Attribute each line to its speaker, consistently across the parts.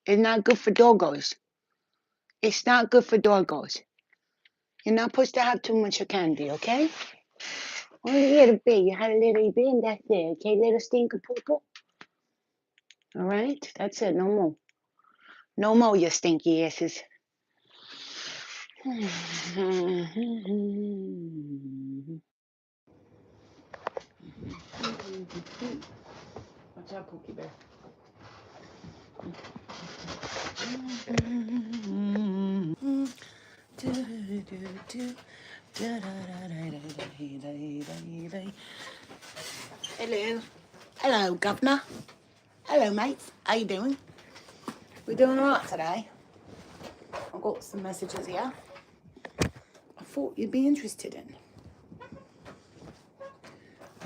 Speaker 1: It's not good for doggos. It's not good for doggos. You're not supposed to have too much of candy, okay? Only a little bit. You had a little bit and that's it, okay? Little stinker poo. All right? That's it. No more. No more, you stinky asses. Watch out, Pookie Bear. Hello. Hello, Governor. Hello, mates. How you doing? We're doing all right today. I've got some messages here I thought you'd be interested in.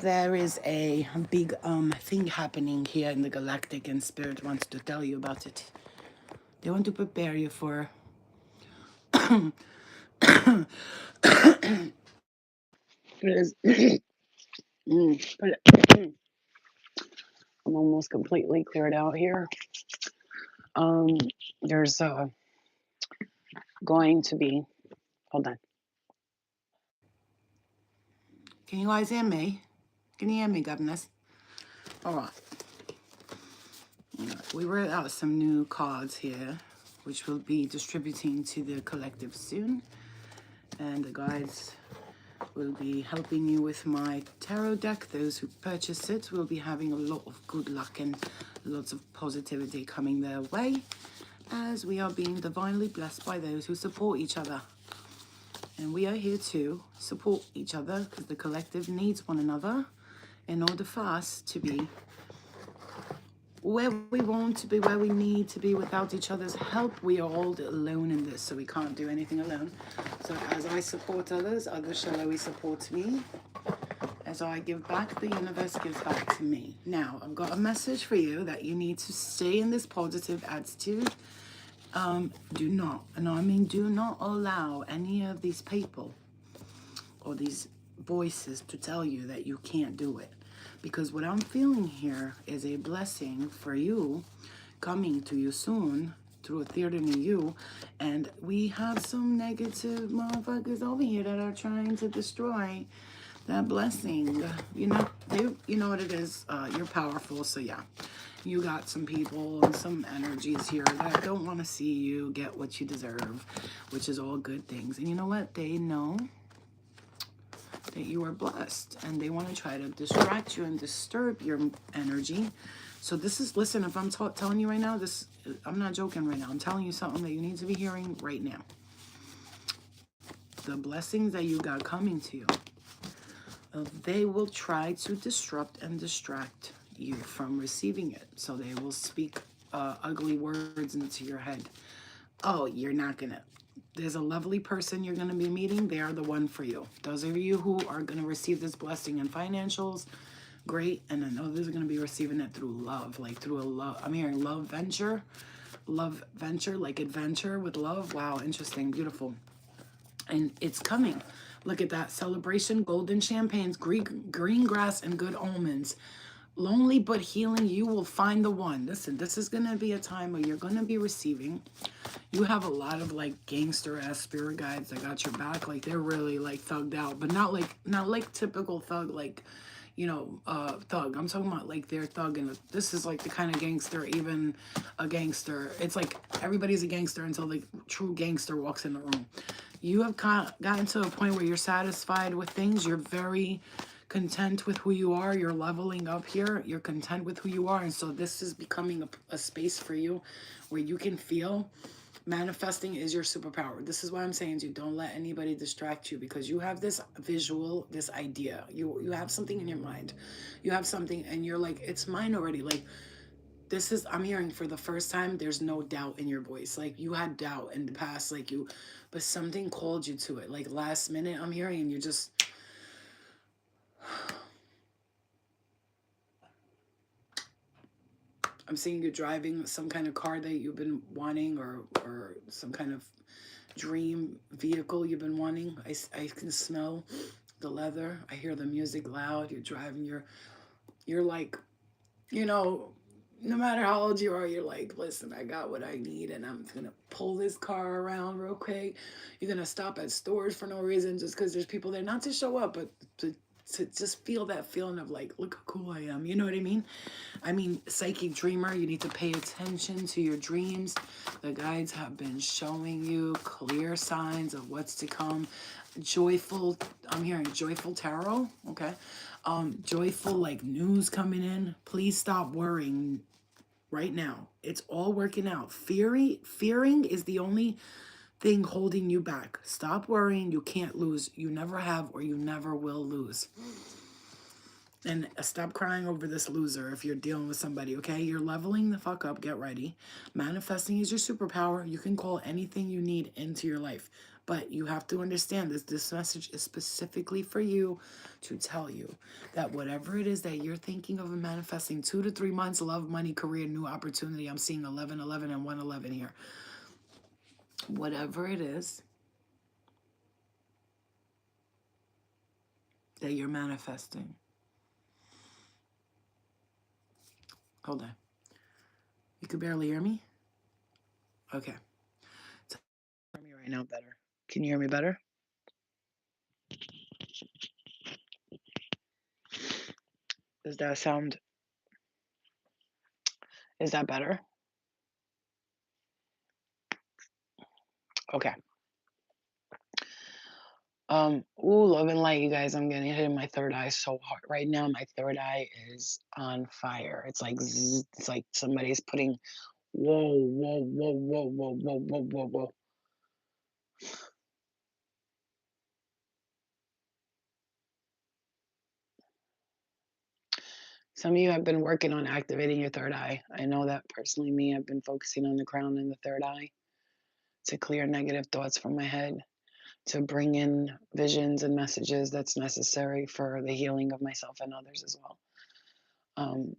Speaker 1: There is a big thing happening here in the galactic, and Spirit wants to tell you about it. They want to prepare you for I'm almost completely cleared out here. There's going to be, hold on. Can you guys hear me? Can you hear me, governors? All right. We wrote out some new cards here, which we'll be distributing to the collective soon. And the guides will be helping you with my tarot deck. Those who purchase it will be having a lot of good luck and lots of positivity coming their way, as we are being divinely blessed by those who support each other. And we are here to support each other because the collective needs one another in order for us to be where we want to be, where we need to be. Without each other's help, we are all alone in this, so we can't do anything alone. So as I support others, others shall always support me. As I give back, the universe gives back to me. Now, I've got a message for you that you need to stay in this positive attitude. Do not, and I mean do not allow any of these people or these voices to tell you that you can't do it. Because what I'm feeling here is a blessing for you coming to you soon through a theater near you. And we have some negative motherfuckers over here that are trying to destroy that blessing. You know what it is. You're powerful, so yeah. You got some people and some energies here that don't want to see you get what you deserve, which is all good things. And you know what? They know that you are blessed, and they want to try to distract you and disturb your energy. So this is, listen, if I'm telling you right now, this, I'm not joking right now. I'm telling you something that you need to be hearing right now. The blessings that you got coming to you, they will try to disrupt and distract you from receiving it. So they will speak ugly words into your head. Oh, you're not gonna. There's a lovely person you're going to be meeting. They are the one for you. Those of you who are going to receive this blessing in financials, great. And then others are going to be receiving it through love, like through a love. I'm hearing love venture, like adventure with love. Wow, interesting, beautiful. And it's coming. Look at that celebration, golden champagnes, green grass, and good omens. Lonely but healing, you will find the one. Listen, this is going to be a time where you're going to be receiving. You have a lot of like gangster ass spirit guides that got your back. Like they're really like thugged out, but not like typical thug, like, you know, thug. I'm talking about like they're thugging. This is like the kind of gangster, even a gangster. It's like everybody's a gangster until the true gangster walks in the room. You have gotten to a point where you're satisfied with things. You're very content with who you are. You're leveling up here. You're content with who you are. And so this is becoming a space for you where you can feel manifesting is your superpower. This is why I'm saying to you, don't let anybody distract you, because you have this visual, this idea. You have something in your mind. You have something and you're like, it's mine already. Like, this is, I'm hearing for the first time, there's no doubt in your voice. Like you had doubt in the past, but something called you to it. Like last minute, I'm hearing, and you're just, I'm seeing you driving some kind of car that you've been wanting, or some kind of dream vehicle you've been wanting. I can smell the leather. I hear the music loud. You're driving. You're like, you know, no matter how old you are, you're like, listen, I got what I need, and I'm gonna pull this car around real quick. You're gonna stop at stores for no reason just because there's people there, not to show up, but to just feel that feeling of like, look how cool I am. You know what I mean? I mean, psychic dreamer, you need to pay attention to your dreams. The guides have been showing you clear signs of what's to come. Joyful, I'm hearing joyful tarot, okay? Joyful like news coming in. Please stop worrying right now. It's all working out. Fearing is the only thing holding you back. Stop worrying. You can't lose. You never have or you never will lose. And stop crying over this loser if you're dealing with somebody, okay? You're leveling the fuck up. Get ready. Manifesting is your superpower. You can call anything you need into your life. But you have to understand this message is specifically for you to tell you that whatever it is that you're thinking of and manifesting, 2 to 3 months, love, money, career, new opportunity. I'm seeing 11, 11, and 111 here. Whatever it is that you're manifesting. Hold on. You could barely hear me? Okay. Hear me right now better. Can you hear me better? Does that sound, is that better? Okay. Ooh, love and light, you guys. I'm getting hit in my third eye so hard. Right now, my third eye is on fire. It's like zzz, it's like somebody's putting whoa, whoa, whoa, whoa, whoa, whoa, whoa, whoa, whoa. Some of you have been working on activating your third eye. I know that personally, me, I've been focusing on the crown and the third eye to clear negative thoughts from my head, to bring in visions and messages that's necessary for the healing of myself and others as well. Um,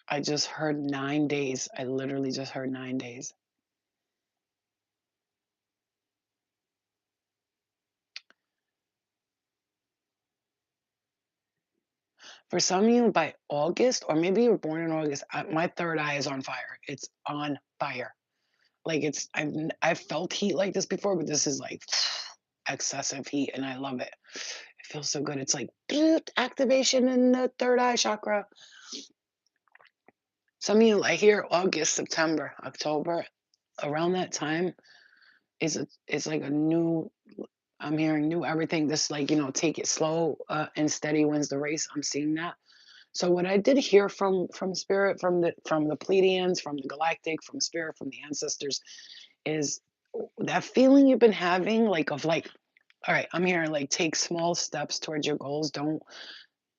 Speaker 1: I just heard 9 days. I literally just heard 9 days. For some of you, by August, or maybe you were born in August, my third eye is on fire. It's on fire. Like I've felt heat like this before, but this is like excessive heat, and I love it. It feels so good. It's like activation in the third eye chakra. Some of you, I hear August, September, October, around that time is like a new. I'm hearing new everything. This like take it slow and steady wins the race. I'm seeing that. So what I did hear from spirit, from the Pleiadians, from the galactic, from spirit, from the ancestors, is that feeling you've been having, like of like, all right, I'm hearing like take small steps towards your goals.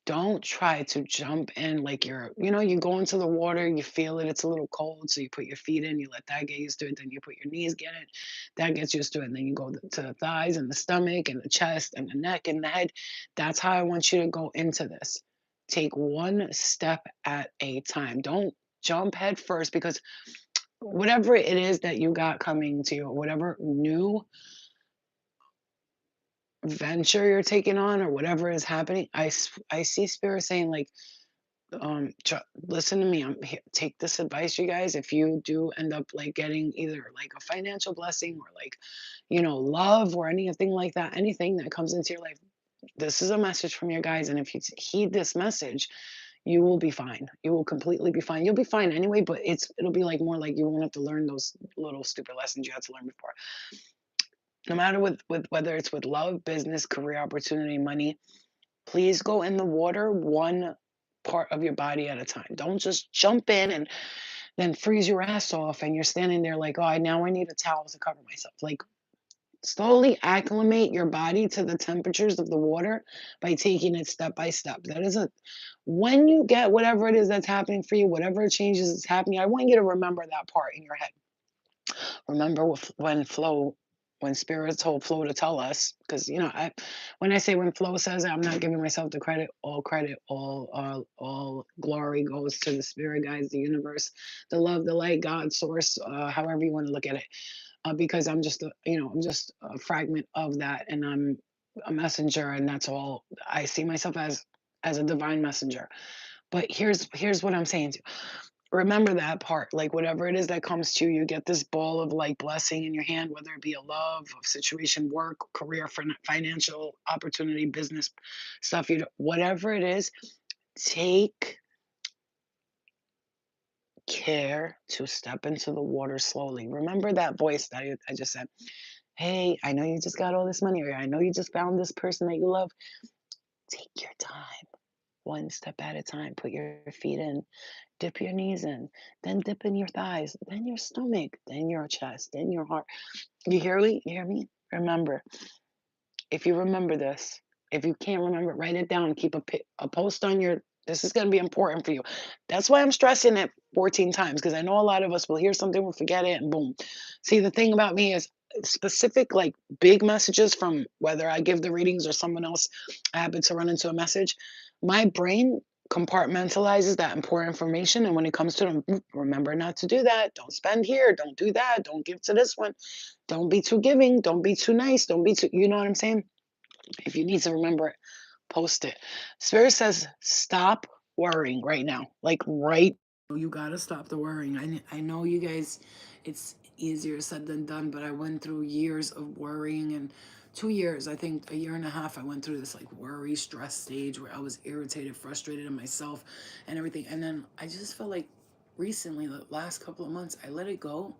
Speaker 1: Don't try to jump in like you go into the water, you feel it, it's a little cold, so you put your feet in, you let that get used to it, then you put your knees get it, that gets used to it, and then you go to the thighs and the stomach and the chest and the neck and the head. That's how I want you to go into this. Take one step at a time. Don't jump head first because whatever it is that you got coming to you, whatever new venture you're taking on or whatever is happening, I see spirit saying like listen to me. Take this advice, you guys. If you do end up like getting either like a financial blessing or like love or anything like that, anything that comes into your life, this is a message from your guys, and if you heed this message, you will be fine. You will completely be fine. You'll be fine anyway, but it'll be like more like you won't have to learn those little stupid lessons you had to learn before. No matter with whether it's with love, business, career opportunity, money, please go in the water one part of your body at a time. Don't just jump in and then freeze your ass off and you're standing there like, oh, now I need a towel to cover myself. Like, slowly acclimate your body to the temperatures of the water by taking it step by step. That is when you get whatever it is that's happening for you, whatever changes is happening, I want you to remember that part in your head. Remember when spirit told Flo to tell us, because when I say when Flo says it, I'm not giving myself the credit, all glory goes to the spirit guides, the universe, the love, the light, God, source, however you want to look at it. Because I'm just a fragment of that, and I'm a messenger, and that's all I see myself as a divine messenger. But here's what I'm saying to you. Remember that part, like, whatever it is that comes to you, you get this ball of, like, blessing in your hand, whether it be a love, a situation, work, career, financial opportunity, business stuff, whatever it is, take care to step into the water slowly. Remember that voice that I just said, "Hey, I know you just got all this money," or "I know you just found this person that you love." Take your time, one step at a time. Put your feet in, dip your knees in, then dip in your thighs, then your stomach, then your chest, then your heart. You hear me? You hear me? Remember, if you remember this, if you can't remember, write it down. Keep a post on your. This is going to be important for you. That's why I'm stressing it 14 times, because I know a lot of us will hear something, we'll forget it, and boom. See, the thing about me is specific, like big messages from whether I give the readings or someone else, I happen to run into a message. My brain compartmentalizes that important information. And when it comes to them, remember not to do that. Don't spend here. Don't do that. Don't give to this one. Don't be too giving. Don't be too nice. Don't be too, you know what I'm saying? If you need to remember it, post it. Spirit says, stop worrying right now. Like, right. You got to stop the worrying. I know you guys, it's easier said than done, but I went through years of worrying, and 2 years, I think a year and a half, I went through this like worry, stress stage where I was irritated, frustrated in myself and everything. And then I just felt like recently, the last couple of months, I let it go,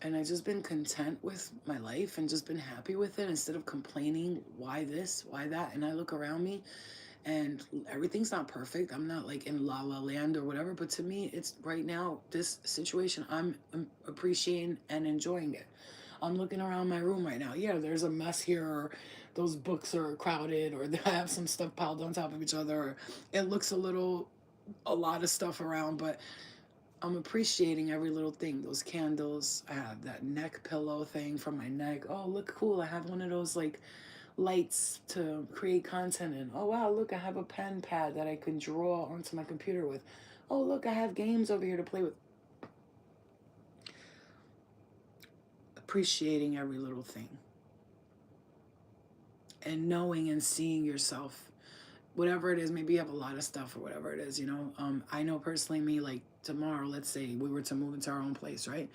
Speaker 1: and I just been content with my life and just been happy with it instead of complaining, why this, why that. And I look around me and everything's not perfect. I'm not like in la la land or whatever, but to me, it's right now, this situation, I'm appreciating and enjoying it. I'm looking around my room right now. Yeah, there's a mess here, or those books are crowded, or I have some stuff piled on top of each other, or it looks a lot of stuff around, but I'm appreciating every little thing. Those candles, I have that neck pillow thing for my neck. Oh, look cool. I have one of those like lights to create content in. Oh, wow, look, I have a pen pad that I can draw onto my computer with. Oh, look, I have games over here to play with. Appreciating every little thing and knowing and seeing yourself, whatever it is. Maybe you have a lot of stuff or whatever it is, you know. I know personally, me, like tomorrow, let's say we were to move into our own place, right?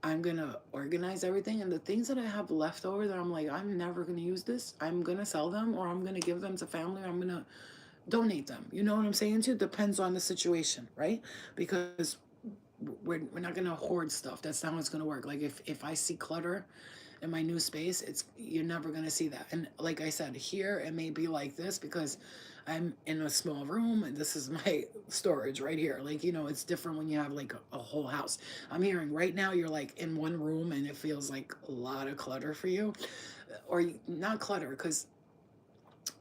Speaker 1: I'm gonna organize everything, and the things that I have left over that I'm like, I'm never gonna use this, I'm gonna sell them, or I'm gonna give them to family, or I'm gonna donate them. You know what I'm saying? Too depends on the situation, right? Because we're not gonna hoard stuff. That's not how it's gonna work. Like if I see clutter in my new space, it's you're never gonna see that. And like I said, here it may be like this because I'm in a small room and this is my storage right here. Like, you know, it's different when you have like a whole house. I'm hearing right now you're like in one room and it feels like a lot of clutter for you. Or not clutter, because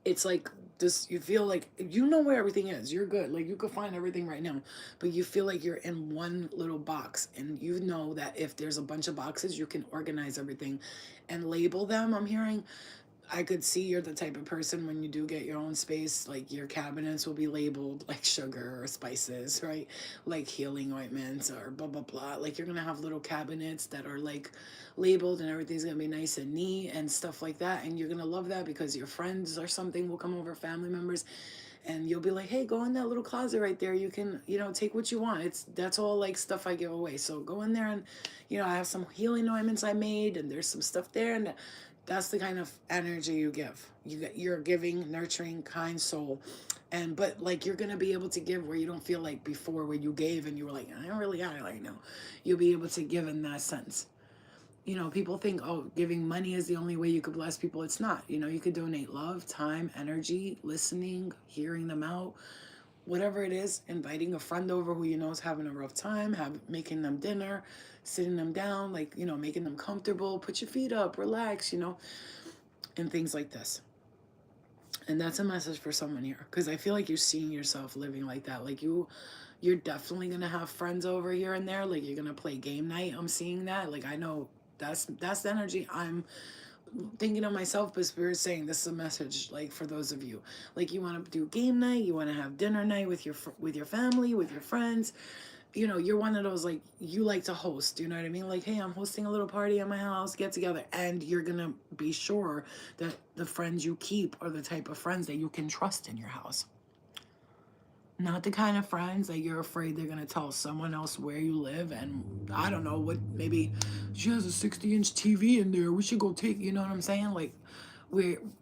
Speaker 1: it's like this, you feel like you know where everything is, you're good, like you could find everything right now, but you feel like you're in one little box, and you know that if there's a bunch of boxes you can organize everything and label them. I'm hearing, I could see you're the type of person when you do get your own space, like your cabinets will be labeled like sugar or spices, right? Like healing ointments or blah, blah, blah. Like you're going to have little cabinets that are like labeled and everything's going to be nice and neat and stuff like that. And you're going to love that because your friends or something will come over, family members, and you'll be like, hey, go in that little closet right there. You can, you know, take what you want. That's all like stuff I give away. So go in there and, you know, I have some healing ointments I made and there's some stuff there. And that's the kind of energy you give. You're giving, nurturing, kind soul. And but like you're gonna be able to give where you don't feel like before when you gave and you were like, I don't really got it right now. You'll be able to give in that sense. You know, people think, oh, giving money is the only way you could bless people. It's not. You know, you could donate love, time, energy, listening, hearing them out, whatever it is, inviting a friend over who you know is having a rough time, making them dinner, sitting them down, like, you know, making them comfortable, put your feet up, relax, you know, and things like this. And that's a message for someone here, because I feel like you're seeing yourself living like that. Like you're definitely gonna have friends over here and there. Like you're gonna play game night. I'm seeing that. Like I know that's the energy I'm thinking of myself, but Spirit's saying this is a message like for those of you, like you want to do game night, you want to have dinner night with your family, with your friends. You know, you're one of those, like, you like to host, you know what I mean? Like, hey, I'm hosting a little party at my house, get together, and you're gonna be sure that the friends you keep are the type of friends that you can trust in your house. Not the kind of friends that you're afraid they're going to tell someone else where you live and I don't know what, maybe she has a 60-inch TV in there. We should go take, you know what I'm saying? Like,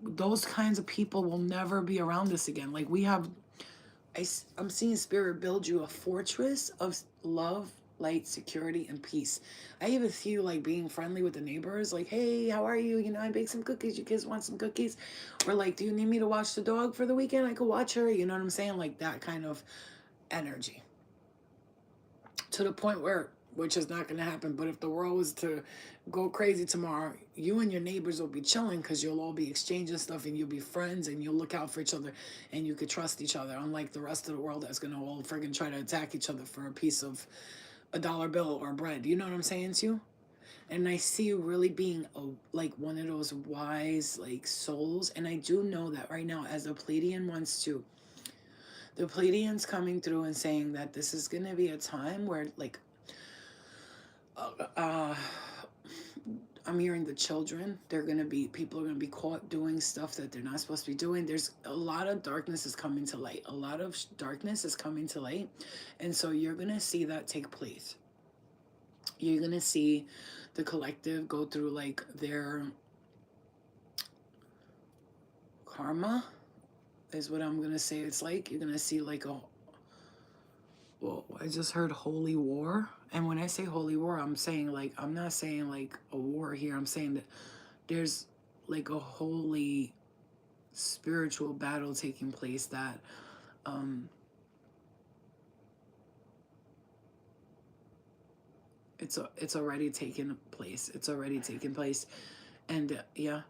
Speaker 1: those kinds of people will never be around us again. Like, we have, I'm seeing Spirit build you a fortress of love, light, security, and peace. I even see you like being friendly with the neighbors, like, hey, how are you? You know, I baked some cookies. You kids want some cookies? Or like, do you need me to watch the dog for the weekend? I could watch her. You know what I'm saying? Like that kind of energy. To the point where, which is not going to happen, but if the world was to go crazy tomorrow, you and your neighbors will be chilling because you'll all be exchanging stuff and you'll be friends and you'll look out for each other and you could trust each other, unlike the rest of the world that's going to all friggin' try to attack each other for a piece of a dollar bill or bread. You know what I'm saying to you? And I see you really being like one of those wise like souls. And I do know that right now, as a Pleiadian wants to, the Pleiadians coming through and saying that this is going to be a time where like uh, I'm hearing the children, people are going to be caught doing stuff that they're not supposed to be doing. There's a lot of darkness is coming to light. A lot of darkness is coming to light. And so you're going to see that take place. You're going to see the collective go through like their karma is what I'm going to say. It's like, you're going to see like well, I just heard holy war. And when I say holy war, I'm saying like, I'm not saying like a war here. I'm saying that there's like a holy spiritual battle taking place that it's already taken place. It's already taken place. And yeah.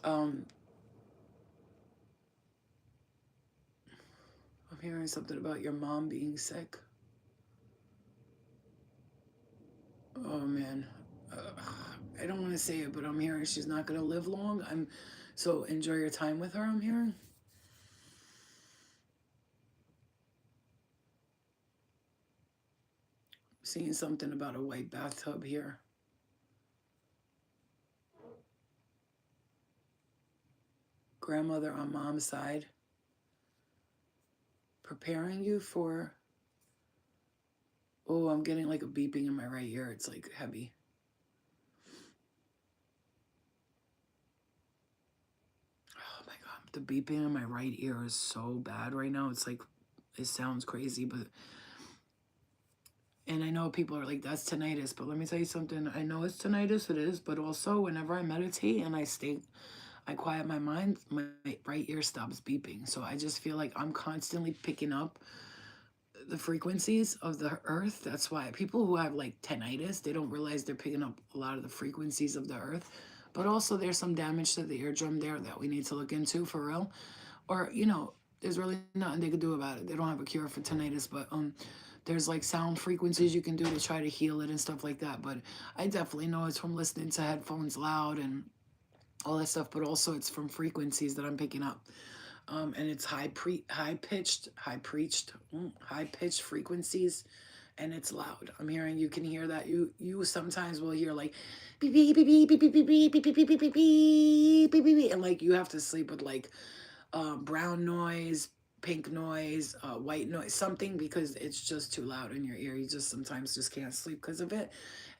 Speaker 1: I'm hearing something about your mom being sick. Oh man. I don't want to say it, but I'm hearing she's not going to live long. So enjoy your time with her, I'm hearing. Seeing something about a white bathtub here. Grandmother on mom's side. Preparing you for... Oh, I'm getting like a beeping in my right ear. It's like heavy. Oh my God. The beeping in my right ear is so bad right now. It's like, it sounds crazy, but... And I know people are like, that's tinnitus, but let me tell you something. I know it's tinnitus, it is, but also whenever I meditate and I quiet my mind, my right ear stops beeping. So I just feel like I'm constantly picking up the frequencies of the earth. That's why people who have like tinnitus, they don't realize they're picking up a lot of the frequencies of the earth. But also there's some damage to the eardrum there that we need to look into for real. Or, you know, there's really nothing they could do about it. They don't have a cure for tinnitus, but there's like sound frequencies you can do to try to heal it and stuff like that. But I definitely know it's from listening to headphones loud and all that stuff, but also it's from frequencies that I'm picking up. And it's high pitched frequencies, and it's loud. I'm hearing, you can hear that. You sometimes will hear like beep beep beep beep beep beep beep beep beep beep beep beep beep beep beep, and like you have to sleep with like brown noise, pink noise, white noise, something, because it's just too loud in your ear. You just sometimes just can't sleep because of it.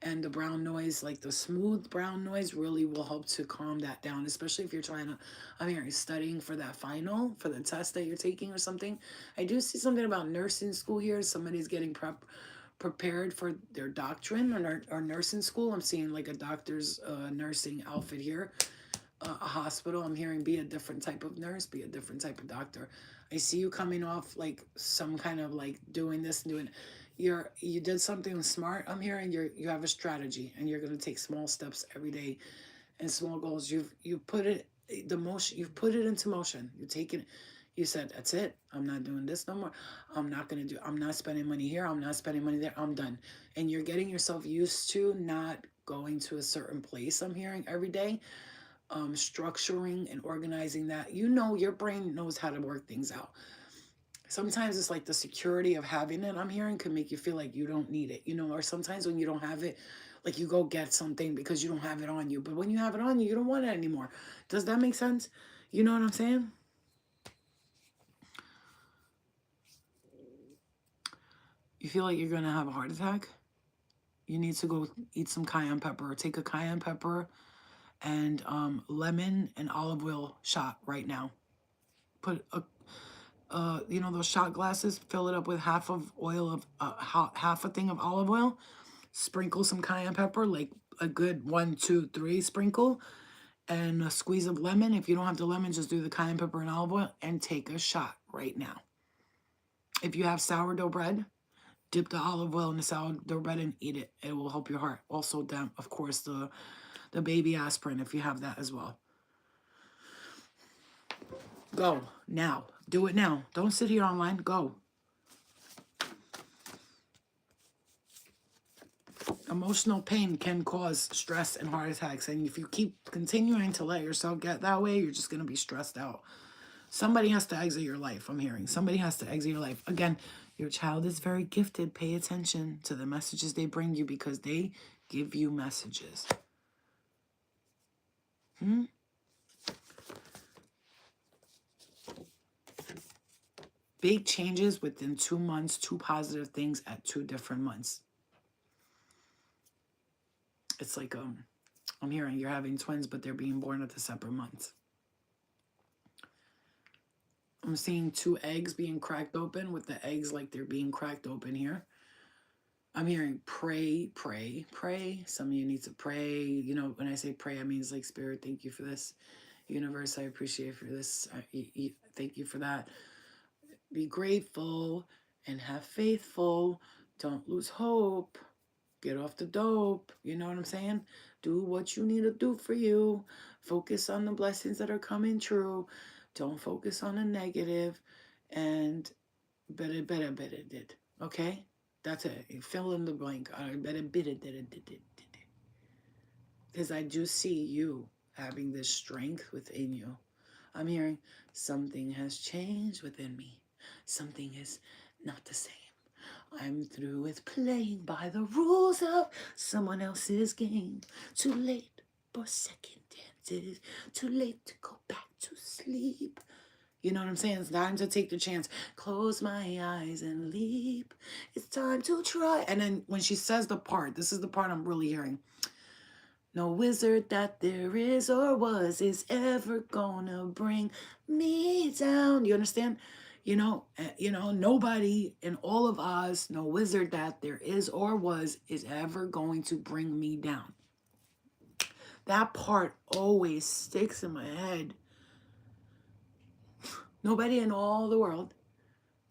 Speaker 1: And the brown noise, like the smooth brown noise, really will help to calm that down, especially if you're trying to, I'm hearing, studying for that final, for the test that you're taking or something. I do see something about nursing school here. Somebody's getting prepared for their doctrine or nursing school. I'm seeing like a doctor's nursing outfit here. A hospital. I'm hearing, be a different type of nurse, be a different type of doctor. I see you coming off like some kind of like doing this, doing... You did something smart. I'm hearing you have a strategy and you're going to take small steps every day and small goals. You put it you've put it into motion. You take it. You said, that's it. I'm not doing this no more. I'm not spending money here. I'm not spending money there. I'm done. And you're getting yourself used to not going to a certain place, I'm hearing, every day. Structuring and organizing that. You know, your brain knows how to work things out. Sometimes it's like the security of having it, I'm hearing, can make you feel like you don't need it, you know, or sometimes when you don't have it, like you go get something because you don't have it on you. But when you have it on you, you don't want it anymore. Does that make sense? You know what I'm saying? You feel like you're going to have a heart attack? You need to go eat some cayenne pepper. Take a cayenne pepper and lemon and olive oil shot right now. Put you know, those shot glasses, fill it up with half of oil of half a thing of olive oil. Sprinkle some cayenne pepper, like a good 1, 2, 3 sprinkle, and a squeeze of lemon. If you don't have the lemon, just do the cayenne pepper and olive oil and take a shot right now. If you have sourdough bread, dip the olive oil in the sourdough bread and eat it. It will help your heart. Also, down, of course, the baby aspirin if you have that as well. Go now. Do it now. Don't sit here online. Go. Emotional pain can cause stress and heart attacks. And if you keep continuing to let yourself get that way, you're just going to be stressed out. Somebody has to exit your life, I'm hearing. Somebody has to exit your life. Again, your child is very gifted. Pay attention to the messages they bring you because they give you messages. Big changes within 2 months, 2 positive things at 2 different months. It's like, I'm hearing you're having twins, but they're being born at the separate months. I'm seeing 2 eggs being cracked open with the eggs like they're being cracked open here. I'm hearing pray, pray, pray. Some of you need to pray. You know, when I say pray, I mean it's like, Spirit, thank you for this. Universe, I appreciate for this. Thank you for that. Be grateful and have faithful. Don't lose hope. Get off the dope. You know what I'm saying? Do what you need to do for you. Focus on the blessings that are coming true. Don't focus on the negative. And better did. Okay? That's it. Fill in the blank. Because I do see you having this strength within you. I'm hearing something has changed within me. Something is not the same. I'm through with playing by the rules of someone else's game. Too late for second dances. Too late to go back to sleep. You know what I'm saying? It's time to take the chance. Close my eyes and leap. It's time to try. And then when she says the part, this is the part I'm really hearing. No wizard that there is or was is ever gonna bring me down. You understand? You know, nobody in all of Oz, no wizard that there is or was is ever going to bring me down. That part always sticks in my head. Nobody in all the world,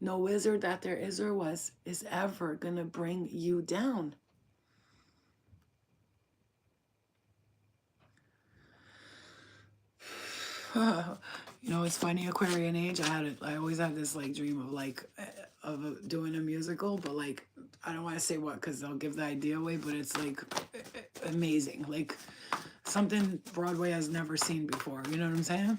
Speaker 1: no wizard that there is or was, is ever going to bring you down. You know, it's funny, Aquarian age, I always had this like dream of like, doing a musical, but like, I don't want to say what, because I'll give the idea away, but it's like amazing. Like something Broadway has never seen before. You know what I'm saying?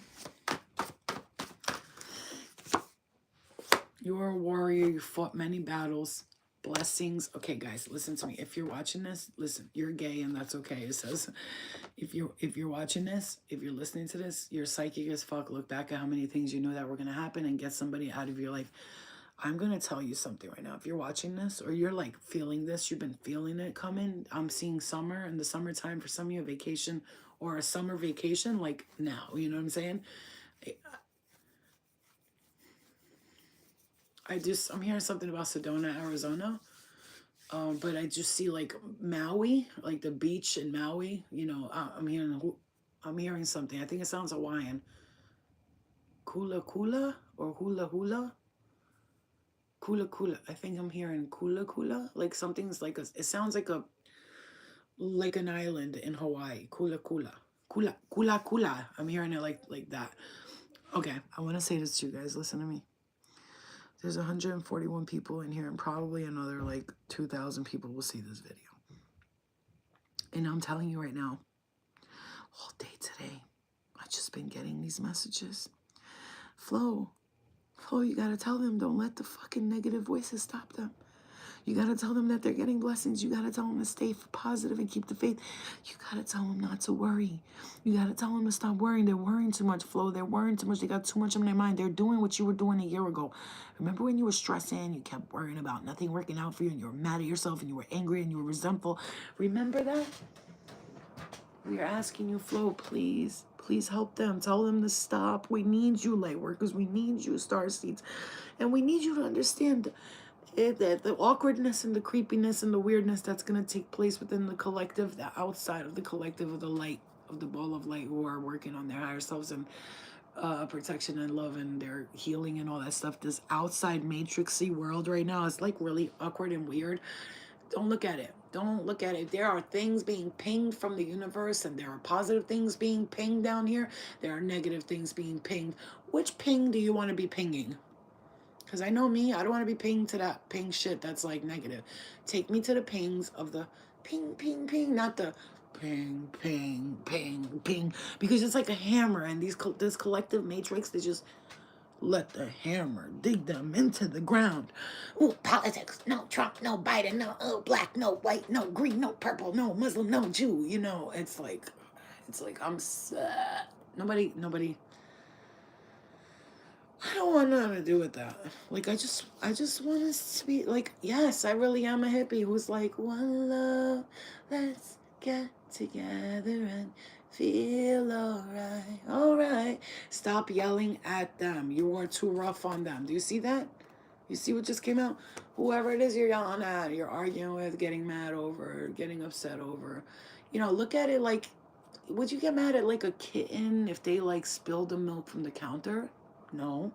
Speaker 1: You're a warrior. You fought many battles. Blessings. Okay, guys, listen to me. If you're watching this, listen. You're gay, and that's okay. It says, if you're watching this, if you're listening to this, you're psychic as fuck. Look back at how many things you know that were gonna happen, and get somebody out of your life. I'm gonna tell you something right now. If you're watching this, or you're like feeling this, you've been feeling it coming. I'm seeing summer in the summertime for some of you, a vacation or a summer vacation, like now. You know what I'm saying? I'm hearing something about Sedona, Arizona. But I just see like Maui, like the beach in Maui. You know, I'm hearing something. I think it sounds Hawaiian. Kula kula or hula hula. Kula kula. I think I'm hearing kula kula. Like something's like it sounds like an island in Hawaii. Kula kula. Kula kula kula. I'm hearing it like that. Okay, I want to say this to you guys. Listen to me. There's 141 people in here, and probably another like 2,000 people will see this video. And I'm telling you right now, all day today, I've just been getting these messages. Flo, you gotta tell them, don't let the fucking negative voices stop them. You got to tell them that they're getting blessings. You got to tell them to stay positive and keep the faith. You got to tell them not to worry. You got to tell them to stop worrying. They're worrying too much, Flo. They're worrying too much. They got too much on their mind. They're doing what you were doing a year ago. Remember when you were stressing, you kept worrying about nothing working out for you, and you were mad at yourself, and you were angry, and you were resentful? Remember that? We are asking you, Flo, please. Please help them. Tell them to stop. We need you, light workers. We need you, star seeds. And we need you to understand the awkwardness and the creepiness and the weirdness that's going to take place within the collective, the outside of the collective of the light, of the ball of light, who are working on their higher selves and protection and love and their healing and all that stuff. This outside matrixy world right now is like really awkward and weird. Don't look at it. Don't look at it. There are things being pinged from the universe, and there are positive things being pinged down here. There are negative things being pinged. Which ping do you want to be pinging? Because I know me, I don't want to be pinged to that ping shit that's like negative. Take me to the pings of the ping, ping, ping, not the ping, ping, ping, ping. Because it's like a hammer, and this collective matrix, they just let the hammer dig them into the ground. Ooh, politics. No Trump, no Biden, no black, no white, no green, no purple, no Muslim, no Jew. You know, it's like I'm nobody. I don't want nothing to do with that. Like, I just want us to be like, yes, I really am a hippie who's like, one love, let's get together and feel alright. Stop yelling at them. You are too rough on them. Do you see that? You see what just came out? Whoever it is you're yelling at, you're arguing with, getting mad over, getting upset over. You know, look at it like, would you get mad at like a kitten if they like spilled the milk from the counter? No.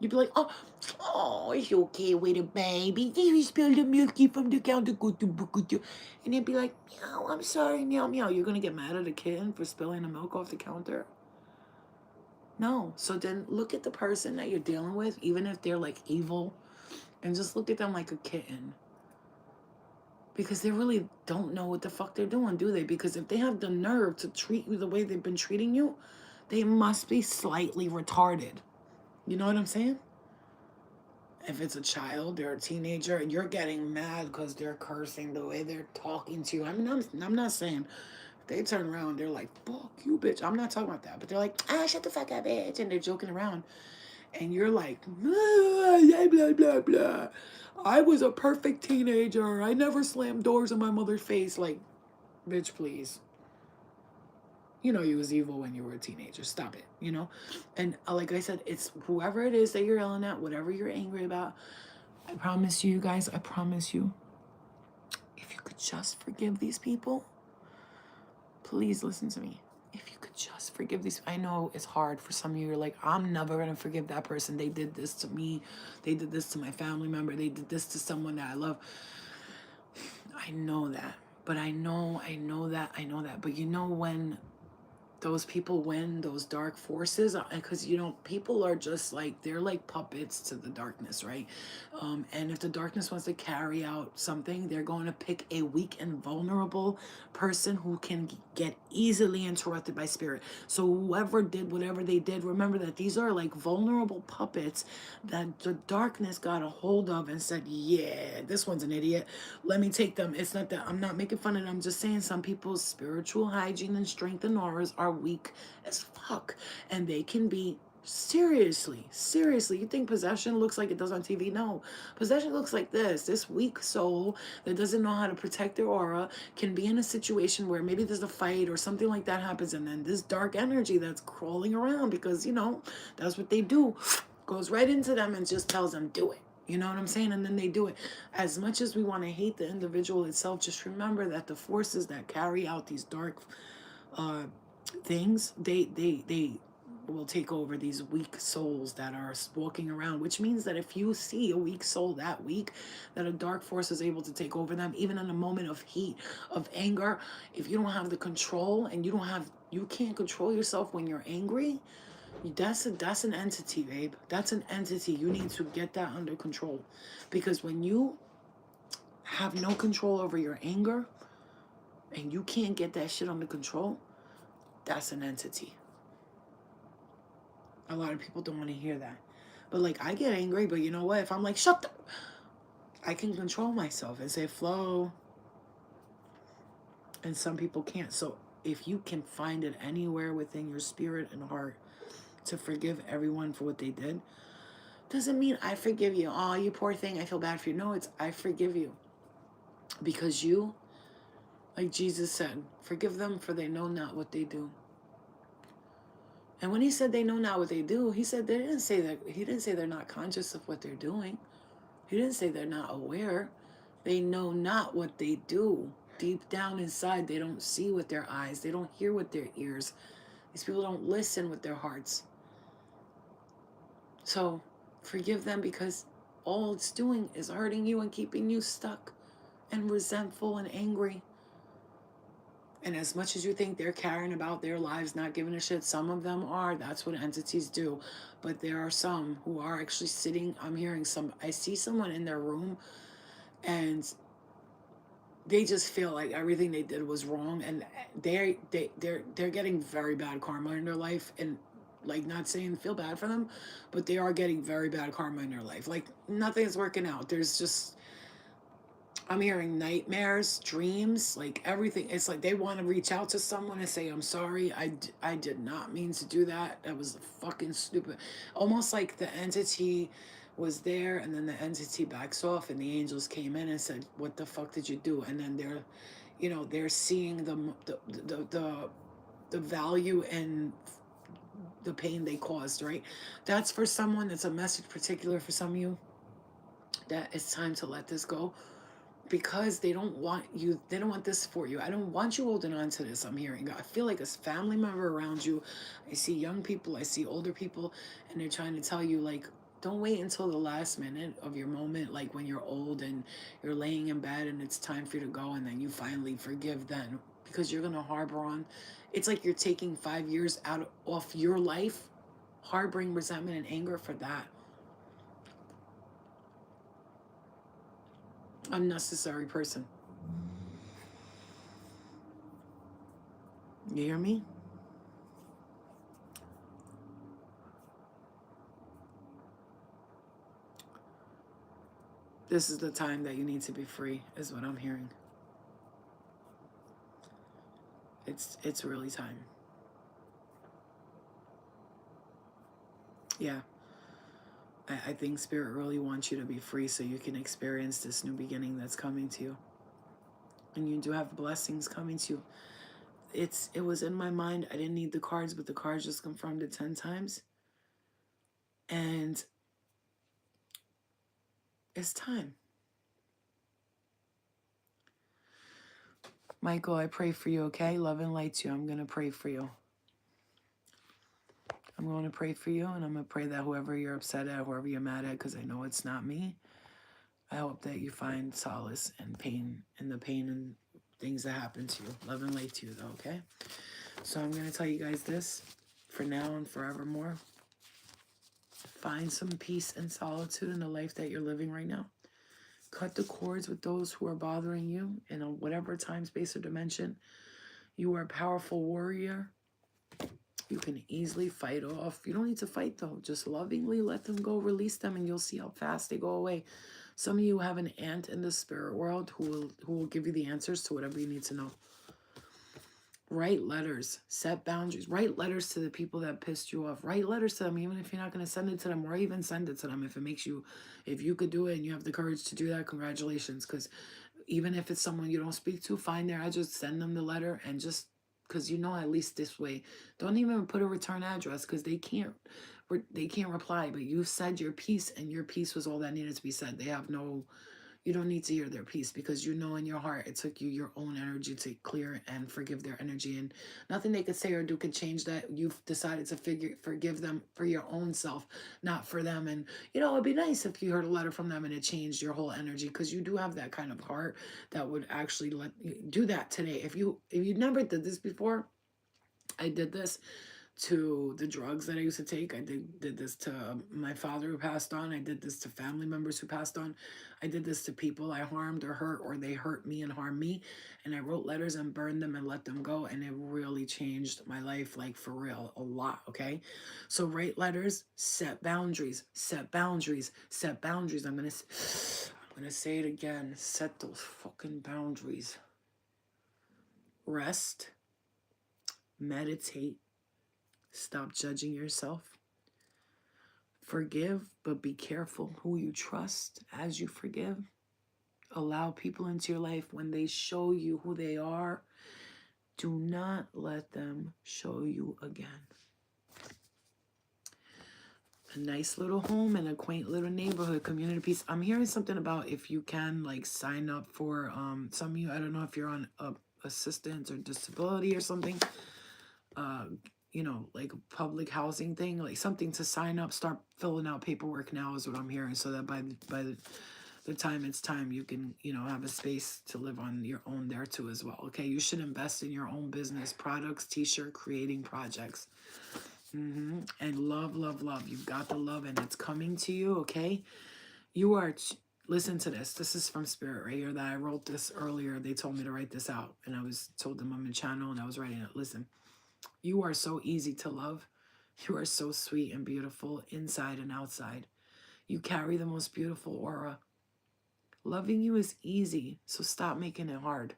Speaker 1: You'd be like, oh, it's okay with the baby. You spilled the milky from the counter. And they'd be like, meow, I'm sorry, meow, meow. You're going to get mad at a kitten for spilling the milk off the counter? No. So then look at the person that you're dealing with, even if they're like evil, and just look at them like a kitten. Because they really don't know what the fuck they're doing, do they? Because if they have the nerve to treat you the way they've been treating you, they must be slightly retarded. You know what I'm saying? If it's a child, they're a teenager, and you're getting mad because they're cursing the way they're talking to you. I mean, I'm not saying they turn around, they're like, fuck you, bitch. I'm not talking about that. But they're like, shut the fuck up, bitch. And they're joking around. And you're like, blah, blah, blah, blah. I was a perfect teenager. I never slammed doors in my mother's face. Like, bitch, please. You know you was evil when you were a teenager. Stop it, you know? And like I said, it's whoever it is that you're yelling at, whatever you're angry about. I promise you guys, I promise you, if you could just forgive these people, please listen to me. If you could just forgive these, I know it's hard for some of you. You're like, I'm never going to forgive that person. They did this to me. They did this to my family member. They did this to someone that I love. I know that. But I know that. But you know when those people win, those dark forces, because you know people are just like, they're like puppets to the darkness, right? And if the darkness wants to carry out something, they're going to pick a weak and vulnerable person who can get easily interrupted by spirit. So whoever did whatever they did, remember that these are like vulnerable puppets that the darkness got a hold of and said, yeah, this one's an idiot, let me take them. It's not that I'm not making fun of them. I'm just saying some people's spiritual hygiene and strength and auras are weak as fuck, and they can be seriously, you think possession looks like it does on TV? No, possession looks like this weak soul that doesn't know how to protect their aura can be in a situation where maybe there's a fight or something like that happens, and then this dark energy that's crawling around, because you know that's what they do, goes right into them and just tells them, do it. You know what I'm saying? And then they do it. As much as we want to hate the individual itself, just remember that the forces that carry out these dark things, they will take over these weak souls that are walking around, which means that if you see a weak soul that weak, that a dark force is able to take over them, even in a moment of heat, of anger. If you don't have the control, and you can't control yourself when you're angry, that's an entity, babe. That's an entity. You need to get that under control, because when you have no control over your anger and you can't get that shit under control, that's an entity. A lot of people don't want to hear that. But like, I get angry, but you know what? If I'm like, shut the... I can control myself and say flow, and some people can't. So if you can find it anywhere within your spirit and heart to forgive everyone for what they did, doesn't mean I forgive you. Oh, you poor thing, I feel bad for you. No, it's I forgive you. Because you, like Jesus said, forgive them for they know not what they do. And when he said they know not what they do, he said they didn't say that. He didn't say they're not conscious of what they're doing. He didn't say they're not aware. They know not what they do. Deep down inside, they don't see with their eyes. They don't hear with their ears. These people don't listen with their hearts. So forgive them, because all it's doing is hurting you and keeping you stuck and resentful and angry. And as much as you think they're caring about their lives, not giving a shit, some of them are. That's what entities do. But there are some who are actually sitting. I see someone in their room, and they just feel like everything they did was wrong, and they're getting very bad karma in their life. And like, not saying feel bad for them, but they are getting very bad karma in their life. Like, nothing's working out. There's just, I'm hearing nightmares, dreams, like everything. It's like they want to reach out to someone and say, I'm sorry, I did not mean to do that. That was fucking stupid. Almost like the entity was there, and then the entity backs off, and the angels came in and said, what the fuck did you do? And then they're seeing the value and the pain they caused, right? That's for someone. That's a message particular for some of you, that it's time to let this go, because they don't want this for you. I don't want you holding on to this. I'm hearing, I feel like a family member around you. I see young people, I see older people, and they're trying to tell you, like, don't wait until the last minute of your moment, like when you're old and you're laying in bed and it's time for you to go, and then you finally forgive then, because you're gonna harbor on. It's like you're taking 5 years off your life, harboring resentment and anger for that. Unnecessary person. You hear me? This is the time that you need to be free, is what I'm hearing. It's really time. Yeah. I think Spirit really wants you to be free so you can experience this new beginning that's coming to you. And you do have blessings coming to you. It was in my mind. I didn't need the cards, but the cards just confirmed it 10 times. And it's time. Michael, I pray for you, okay? Love and light to you. I'm going to pray for you. I'm going to pray for you, and I'm going to pray that whoever you're upset at, whoever you're mad at, because I know it's not me, I hope that you find solace and pain in the pain and things that happen to you. Love and light to you, though, okay? So I'm going to tell you guys this for now and forevermore. Find some peace and solitude in the life that you're living right now. Cut the cords with those who are bothering you in whatever time, space, or dimension. You are a powerful warrior. You can easily fight off. You don't need to fight, though. Just lovingly let them go, release them, and you'll see how fast they go away. Some of you have an aunt in the spirit world who will give you the answers to whatever you need to know. Write letters, set boundaries, write letters to the people that pissed you off. Write letters to them, even if you're not going to send it to them, or even send it to them if you could do it and you have the courage to do that, congratulations. Because even if it's someone you don't speak to, find their address, send them the letter, and just, because at least this way, don't even put a return address, because they can't reply, but you said your piece, and your piece was all that needed to be said. You don't need to hear their piece, because in your heart it took you your own energy to clear and forgive their energy, and nothing they could say or do could change that. You've decided to forgive them for your own self, not for them. And it'd be nice if you heard a letter from them and it changed your whole energy, because you do have that kind of heart that would actually let you do that today. If you never did this before, I did this to the drugs that I used to take. I did this to my father who passed on. I did this to family members who passed on. I did this to people I harmed or hurt, or they hurt me and harmed me. And I wrote letters and burned them and let them go. And it really changed my life, like for real, a lot, okay? So write letters, set boundaries, set boundaries, set boundaries. I'm going to I'm going to say it again. Set those fucking boundaries. Rest. Meditate. Stop judging yourself. Forgive, but be careful who you trust as you forgive. Allow people into your life when they show you who they are. Do not let them show you again. A nice little home and a quaint little neighborhood, community piece. I'm hearing something about if you can like sign up for some of you, I don't know if you're on assistance or disability or something, you know, like a public housing thing, like something to sign up, start filling out paperwork now is what I'm hearing, so that by the time it's time, you can, you know, have a space to live on your own there too as well. Okay, you should invest in your own business, products, t-shirt creating projects. And love, love, love. You've got the love and it's coming to you, okay? You are, listen to this. This is from Spirit right here that I wrote this earlier. They told me to write this out and I told them I'm a channel and I was writing it. Listen, you are so easy to love. You are so sweet and beautiful inside and outside. You carry the most beautiful aura. Loving you is easy, so stop making it hard.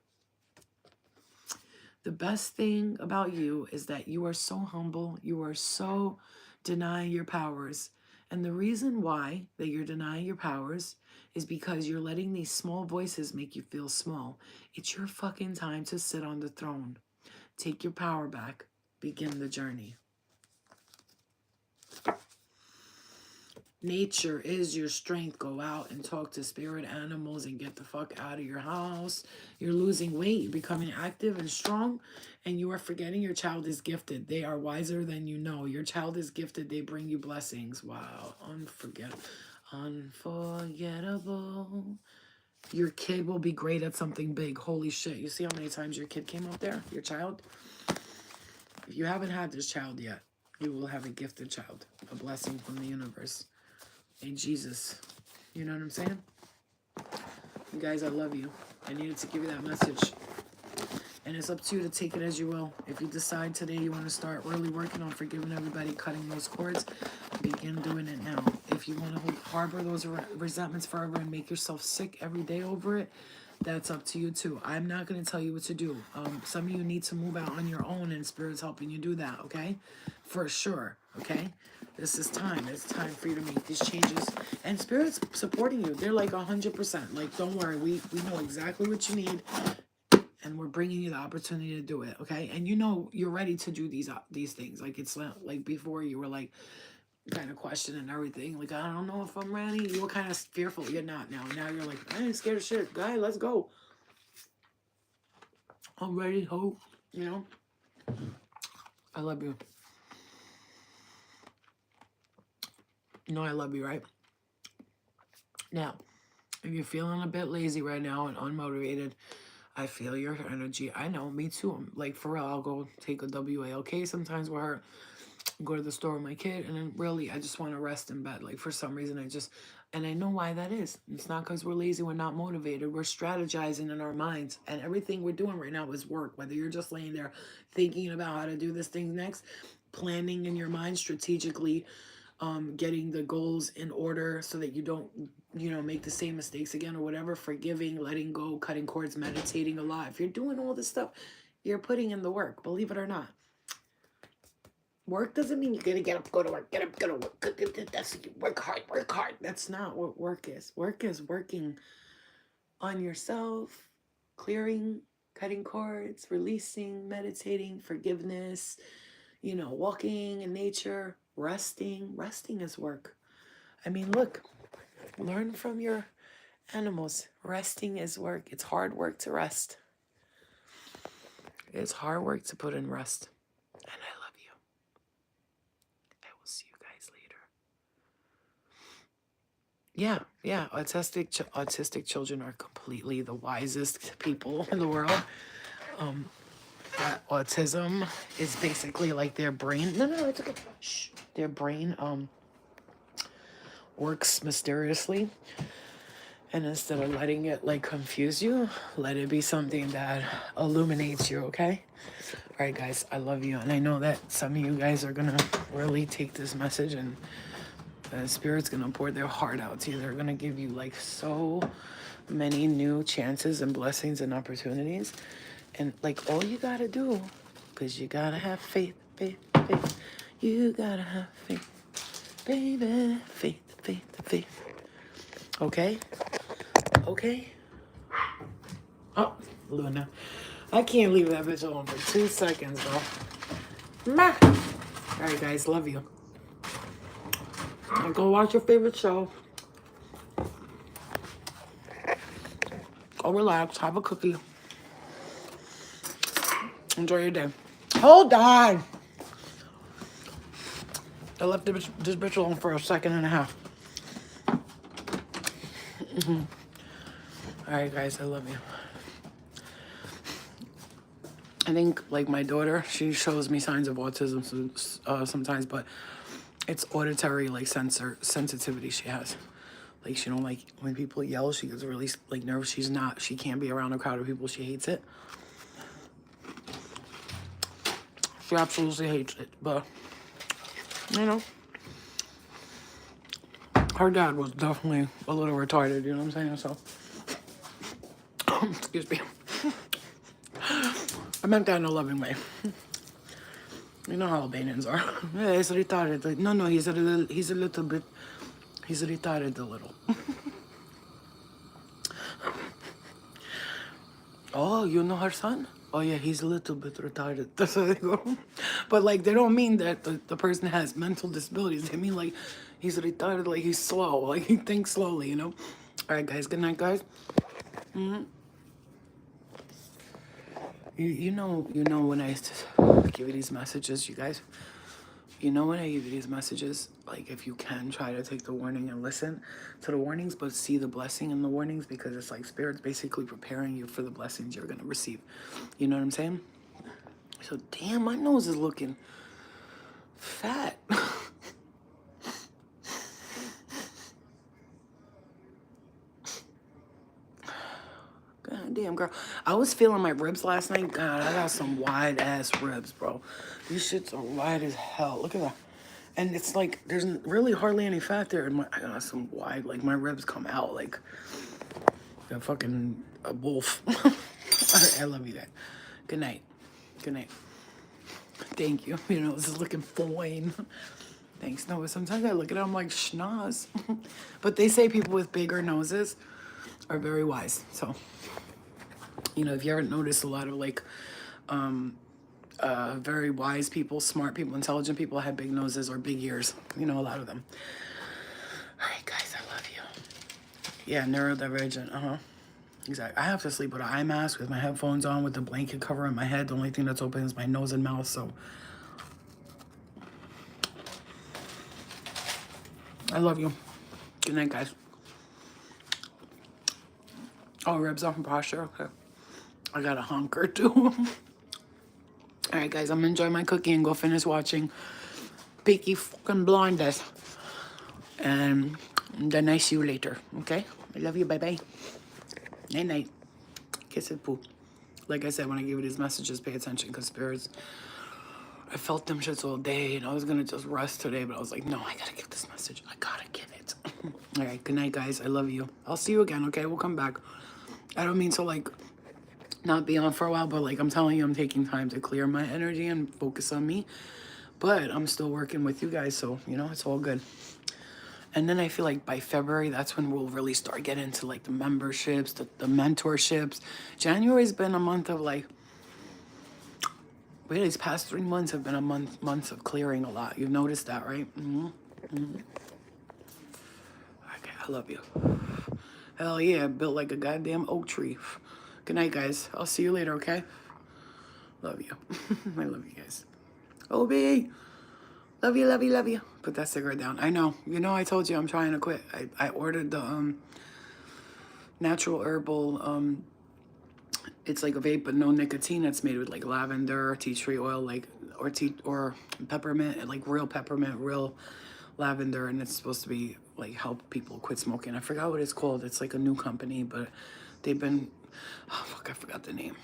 Speaker 1: The best thing about you is that you are so humble. You are so denying your powers. And the reason why that you're denying your powers is because you're letting these small voices make you feel small. It's your fucking time to sit on the throne. Take your power back. Begin the journey. Nature is your strength. Go out and talk to spirit animals and get the fuck out of your house. You're losing weight. You're becoming active and strong. And you are forgetting your child is gifted. They are wiser than you know. Your child is gifted. They bring you blessings. Wow. Unforgettable. Unforgettable. Your kid will be great at something big. Holy shit. You see how many times your kid came up there? Your child? If you haven't had this child yet, you will have a gifted child. A blessing from the universe. And Jesus, you know what I'm saying? You guys, I love you. I needed to give you that message. And it's up to you to take it as you will. If you decide today you want to start really working on forgiving everybody, cutting those cords, begin doing it now. If you want to harbor those resentments forever and make yourself sick every day over it, that's up to you too. I'm not going to tell you what to do. Some of you need to move out on your own and Spirit's helping you do that, okay? For sure, okay? This is time. It's time for you to make these changes. And Spirit's supporting you. They're like 100%. Like, don't worry. We know exactly what you need. And we're bringing you the opportunity to do it, okay? And you know you're ready to do these things. Like, it's like before you were like kind of questioning everything. Like, I don't know if I'm ready. You were kind of fearful. You're not now. Now you're like, I ain't scared of shit. Guy, let's go. I'm ready. Hope. You know? I love you. You know I love you, right? Now, if you're feeling a bit lazy right now and unmotivated, I feel your energy. I know, me too. I'm like, for real, I'll go take a WALK sometimes with her, go to the store with my kid, and then really, I just want to rest in bed. Like, for some reason, and I know why that is. It's not because we're lazy, we're not motivated. We're strategizing in our minds, and everything we're doing right now is work. Whether you're just laying there thinking about how to do this thing next, planning in your mind strategically, getting the goals in order so that you don't, you know, make the same mistakes again or whatever, forgiving, letting go, cutting cords, meditating a lot. If you're doing all this stuff, you're putting in the work, believe it or not. Work doesn't mean you're going to get up, go to work, get up, go to work. That's work hard. That's not what work is. Work is working on yourself, clearing, cutting cords, releasing, meditating, forgiveness, you know, walking in nature, resting. Resting is work. I mean, look, learn from your animals. Resting is work. It's hard work to rest. It's hard work to put in rest. And I love you. I will see you guys later. Yeah. Autistic children are completely the wisest people in the world. Autism is basically like their brain. No, it's okay. Shh. Their brain works mysteriously, and instead of letting it like confuse you, let it be something that illuminates you. Okay. All right, guys. I love you, and I know that some of you guys are gonna really take this message and The Spirit's gonna pour their heart out to you. They're gonna give you like so many new chances and blessings and opportunities. And like all you gotta do, because you gotta have faith, faith, faith. You gotta have faith, baby. Faith, faith, faith. Okay? Okay? Oh, Luna. I can't leave that bitch alone for 2 seconds, bro. Meh. All right, guys. Love you. Now go watch your favorite show. Go relax. Have a cookie. Enjoy your day. Hold on. I left this bitch alone for a second and a half. All right, guys. I love you. I think, like, my daughter, she shows me signs of autism sometimes, but it's auditory, like, sensitivity she has. Like, she don't like when people yell. She gets really, like, nervous. She can't be around a crowd of people. She hates it. She absolutely hates it. But, you know, her dad was definitely a little retarded, you know what I'm saying? So, excuse me. I meant that in a loving way. You know how Albanians are. Yeah, he's retarded. Like, no, he's a little bit, he's retarded a little. Oh, you know her son? Oh yeah, he's a little bit retarded. That's how they go. But like, they don't mean that the person has mental disabilities. They mean like, he's retarded, like he's slow, like he thinks slowly, you know? All right, guys. Good night, guys. You know when I give you these messages, you guys, you know when I give you these messages, like if you can try to take the warning and listen to the warnings, but see the blessing in the warnings, because it's like Spirit's basically preparing you for the blessings you're going to receive. You know what I'm saying? So, damn, my nose is looking fat. God damn, girl. I was feeling my ribs last night. God, I got some wide ass ribs, bro. These shits are wide as hell. Look at that. And it's like, there's really hardly any fat there. And I got some wide, like my ribs come out like a fucking wolf. All right, I love you guys. Good night. Good night. Thank you. You know, this is looking fine. Thanks. No, but sometimes I look at them like schnoz. But they say people with bigger noses are very wise. So, you know, if you ever noticed, a lot of like very wise people, smart people, intelligent people have big noses or big ears. You know, a lot of them. All right, guys, I love you. Yeah, neurodivergent. Exactly. I have to sleep with an eye mask with my headphones on with the blanket covering my head. The only thing that's open is my nose and mouth. So I love you. Good night, guys. Oh, ribs off and posture. Okay. I got a honker too. All right, guys. I'm gonna enjoy my cookie and go finish watching Peaky fucking Blinders. And then I see you later. Okay. I love you. Bye bye. Night night. Kiss it, poo. Like I said, when I give you these messages, pay attention, because Spirits, I felt them shits all day, and I was gonna just rest today, but I was like, no, I gotta give this message. I gotta give it. All right, good night, guys. I love you. I'll see you again, okay? We'll come back. I don't mean to, like, not be on for a while, but, like, I'm telling you, I'm taking time to clear my energy and focus on me. But I'm still working with you guys, so, you know, it's all good. And then I feel like by February, that's when we'll really start getting into, like, the memberships, the mentorships. January's been a month of, like, really, these past 3 months have been a months of clearing a lot. You've noticed that, right? Okay, I love you. Hell yeah, built like a goddamn oak tree. Good night, guys. I'll see you later, okay? Love you. I love you guys. OB! Love you, love you, love you. Put that cigarette down. I know. You know, I told you I'm trying to quit. I ordered the natural herbal, it's like a vape but no nicotine. It's made with like lavender, tea tree oil, like or peppermint, like real peppermint, real lavender, and it's supposed to be like help people quit smoking. I forgot what it's called. It's like a new company, but they've been, oh fuck, I forgot the name.